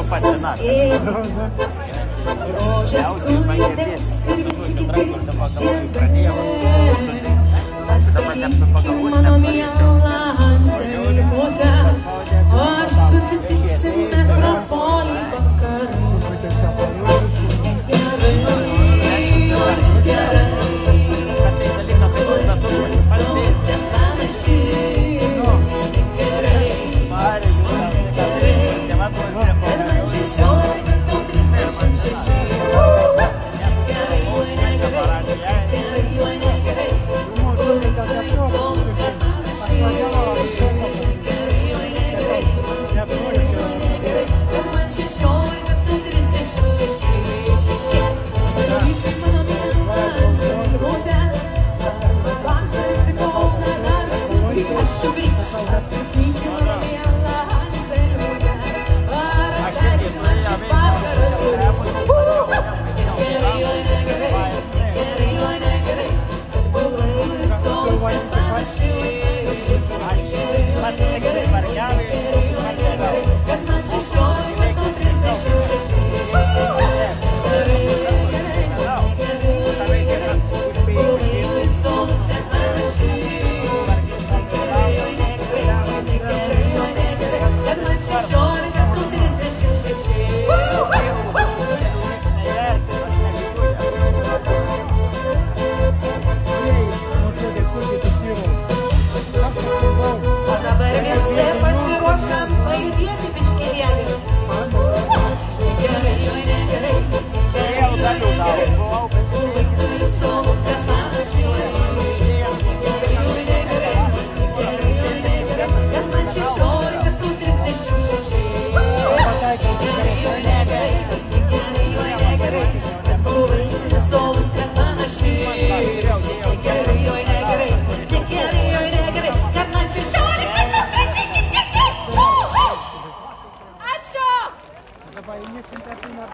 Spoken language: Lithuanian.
visos gėrimas, rožės sklaides ir visi kiti žiedai. Pasakyk mano miela anselmuote, ar susitiksim metropolį vakarai. Gerai, gerai, stoti panašiai. Gerai, gerai, per man 16, tau 36.